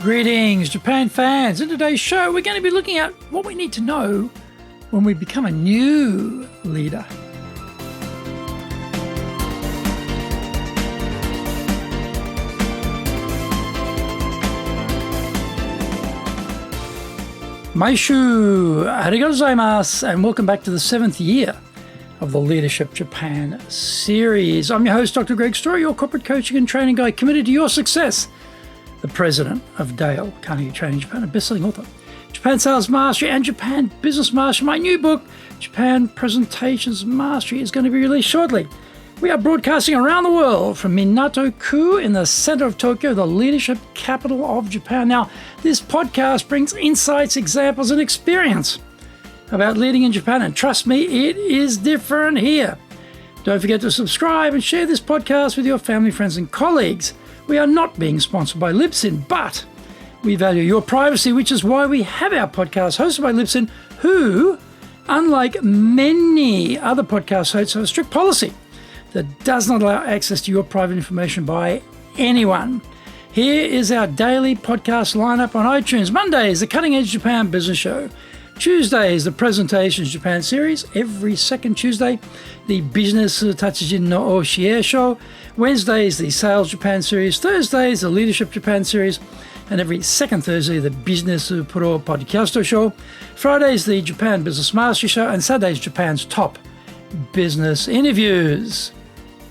Greetings, Japan fans. In today's show, we're going to be looking at what we need to know when we become a new leader. Maishu, arigatou gozaimasu, and welcome back to the 7th year of the Leadership Japan series. I'm your host, Dr. Greg Story, your corporate coaching and training guide committed to your success. The president of Dale Carnegie Training Japan, a best-selling author, Japan Sales Mastery and Japan Business Mastery. My new book, Japan Presentations Mastery, is going to be released shortly. We are broadcasting around the world from Minato-ku in the center of Tokyo, the leadership capital of Japan. Now, this podcast brings insights, examples, and experience about leading in Japan, and trust me, it is different here. Don't forget to subscribe and share this podcast with your family, friends, and colleagues. We are not being sponsored by Libsyn, but we value your privacy, which is why we have our podcast hosted by Libsyn, who, unlike many other podcast hosts, have a strict policy that does not allow access to your private information by anyone. Here is our daily podcast lineup on iTunes. Mondays, the Cutting Edge Japan Business Show. Tuesdays, the Presentations Japan series. Every second Tuesday, the Business Tatsujin no Oshie Show. Wednesdays, the Sales Japan series. Thursdays, the Leadership Japan series. And every second Thursday, the Business Pro Podcast Show. Fridays, the Japan Business Mastery Show. And Saturdays, Japan's top business interviews.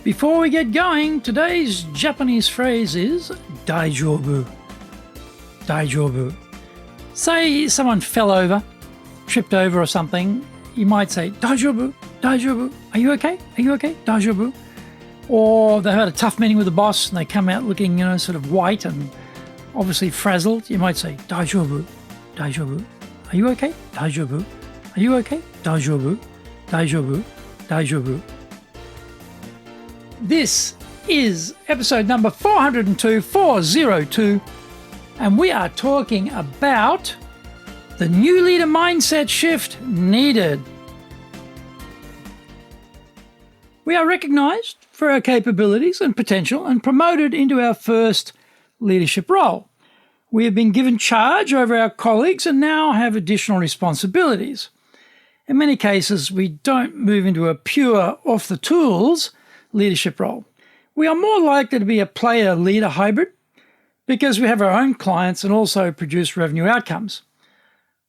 Before we get going, today's Japanese phrase is daijoubu. Daijoubu. Say someone fell over, tripped over or something, you might say, daijoubu, daijoubu, are you okay? Are you okay? Daijoubu. Or they had a tough meeting with the boss and they come out looking, sort of white and obviously frazzled. You might say, daijoubu, daijoubu, are you okay? Daijoubu, are you okay? Daijoubu, daijoubu, daijoubu. This is episode number 402, and we are talking about the new leader mindset shift needed. We are recognized for our capabilities and potential and promoted into our first leadership role. We have been given charge over our colleagues and now have additional responsibilities. In many cases, we don't move into a pure off-the-tools leadership role. We are more likely to be a player-leader hybrid because we have our own clients and also produce revenue outcomes.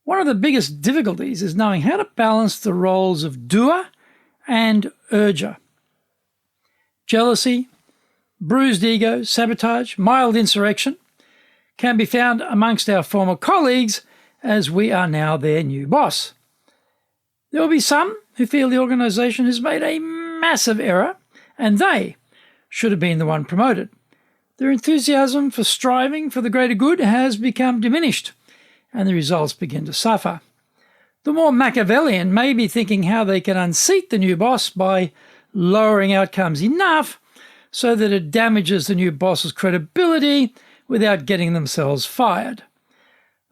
One of the biggest difficulties is knowing how to balance the roles of doer and urger. Jealousy, bruised ego, sabotage, mild insurrection can be found amongst our former colleagues as we are now their new boss. There will be some who feel the organization has made a massive error and they should have been the one promoted. Their enthusiasm for striving for the greater good has become diminished, and the results begin to suffer. The more Machiavellian may be thinking how they can unseat the new boss by lowering outcomes enough so that it damages the new boss's credibility without getting themselves fired.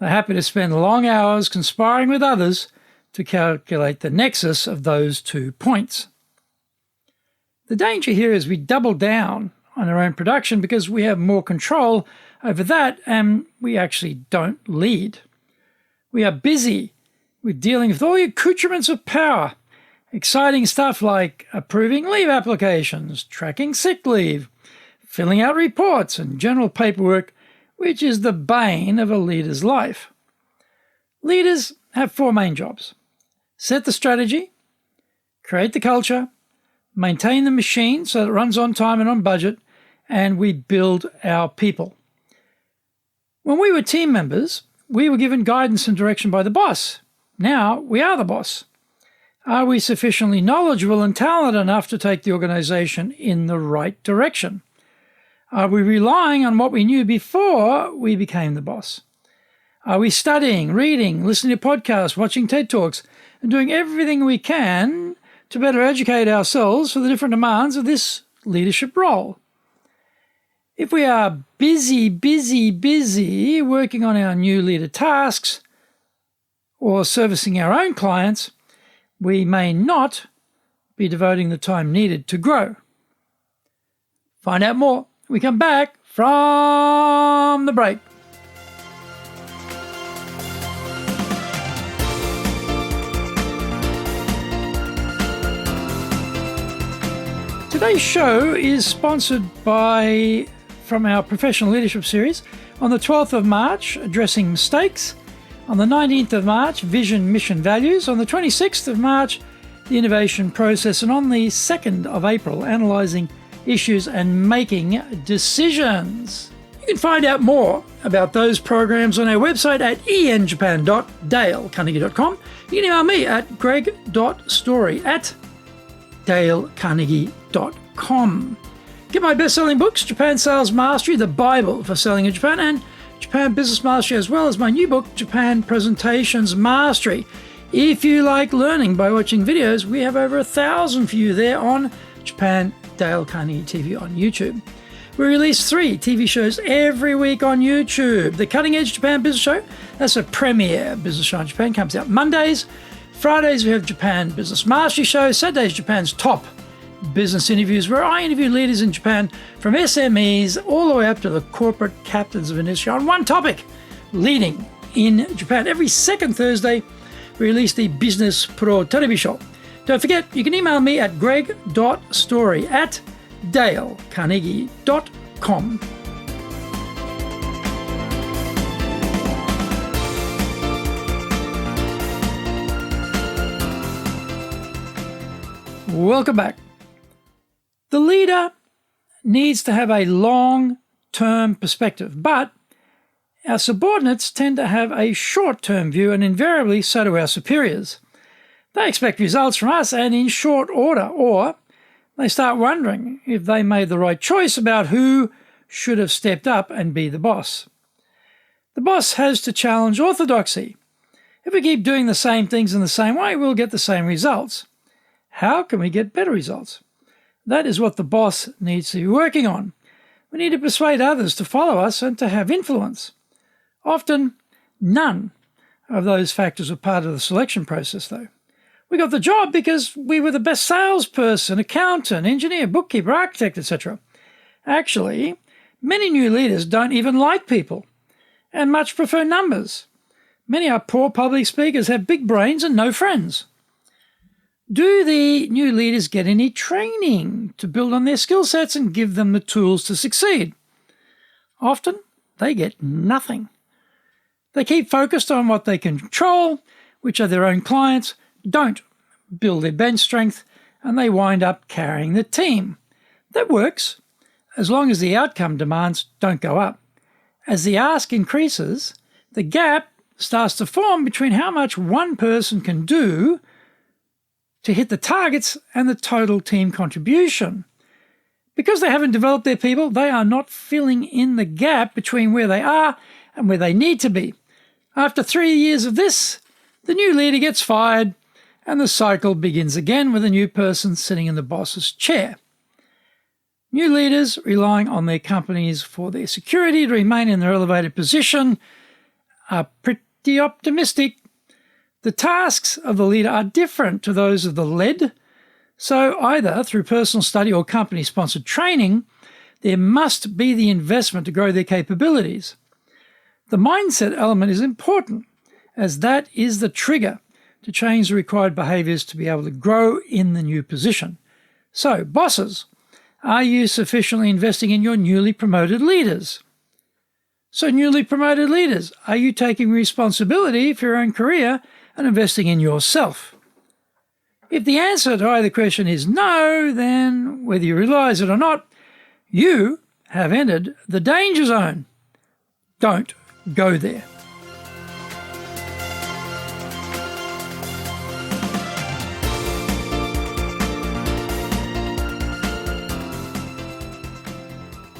They're happy to spend long hours conspiring with others to calculate the nexus of those 2 points. The danger here is we double down on our own production because we have more control over that and we actually don't lead. We are busy with dealing with all the accoutrements of power, exciting stuff like approving leave applications, tracking sick leave, filling out reports, and general paperwork, which is the bane of a leader's life. Leaders have 4 main jobs: set the strategy, create the culture, maintain the machine so that it runs on time and on budget, and we build our people. When we were team members, we were given guidance and direction by the boss. Now we are the boss. Are we sufficiently knowledgeable and talented enough to take the organization in the right direction? Are we relying on what we knew before we became the boss? Are we studying, reading, listening to podcasts, watching TED Talks, and doing everything we can to better educate ourselves for the different demands of this leadership role? If we are busy working on our new leader tasks or servicing our own clients, we may not be devoting the time needed to grow. Find out more when we come back from the break. Today's show is sponsored from our professional leadership series. On the 12th of March, addressing mistakes. On the 19th of March, vision, mission, values. On the 26th of March, the innovation process. And on the 2nd of April, analysing issues and making decisions. You can find out more about those programs on our website at enjapan.dalecarnegie.com. You can email me at greg.story@dalecarnegie.com. Get my best-selling books, Japan Sales Mastery, the Bible for Selling in Japan, and Japan Business Mastery, as well as my new book, Japan Presentations Mastery. If you like learning by watching videos, we have over 1,000 for you there on Japan Dale Carnegie TV on YouTube. We release 3 TV shows every week on YouTube. The Cutting Edge Japan Business Show, that's a premier business show in Japan, comes out Mondays. Fridays, we have Japan Business Mastery Show. Saturdays, Japan's top business interviews, where I interview leaders in Japan from SMEs all the way up to the corporate captains of industry on one topic, leading in Japan. Every second Thursday, we release the Business Pro Television Show. Don't forget, you can email me at greg.story@dalecarnegie.com. Welcome back. The leader needs to have a long-term perspective, but our subordinates tend to have a short-term view, and invariably so do our superiors. They expect results from us and in short order, or they start wondering if they made the right choice about who should have stepped up and be the boss. The boss has to challenge orthodoxy. If we keep doing the same things in the same way, we'll get the same results. How can we get better results? That is what the boss needs to be working on. We need to persuade others to follow us and to have influence. Often, none of those factors are part of the selection process, though. We got the job because we were the best salesperson, accountant, engineer, bookkeeper, architect, etc. Actually, many new leaders don't even like people and much prefer numbers. Many are poor public speakers, have big brains and no friends. Do the new leaders get any training to build on their skill sets and give them the tools to succeed? Often, they get nothing. They keep focused on what they can control, which are their own clients, don't build their bench strength, and they wind up carrying the team. That works, as long as the outcome demands don't go up. As the ask increases, the gap starts to form between how much one person can do to hit the targets and the total team contribution. Because they haven't developed their people, they are not filling in the gap between where they are and where they need to be. After 3 years of this, the new leader gets fired, and the cycle begins again with a new person sitting in the boss's chair. New leaders relying on their companies for their security to remain in their elevated position are pretty optimistic. The tasks of the leader are different to those of the led, so either through personal study or company-sponsored training, there must be the investment to grow their capabilities. The mindset element is important, as that is the trigger to change the required behaviours to be able to grow in the new position. So, bosses, are you sufficiently investing in your newly promoted leaders? So, newly promoted leaders, are you taking responsibility for your own career and investing in yourself? If the answer to either question is no, then whether you realise it or not, you have entered the danger zone. Don't go there.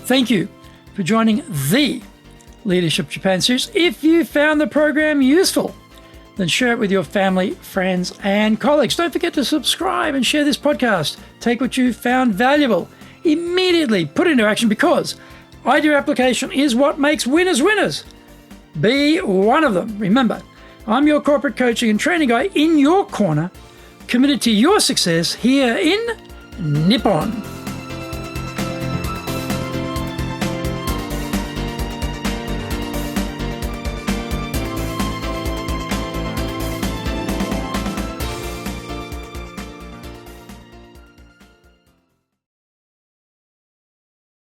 Thank you for joining the Leadership Japan series. If you found the program useful, then share it with your family, friends, and colleagues. Don't forget to subscribe and share this podcast. Take what you found valuable, immediately put into action, because idea application is what makes winners winners. Be one of them. Remember, I'm your corporate coaching and training guy in your corner, committed to your success here in Nippon.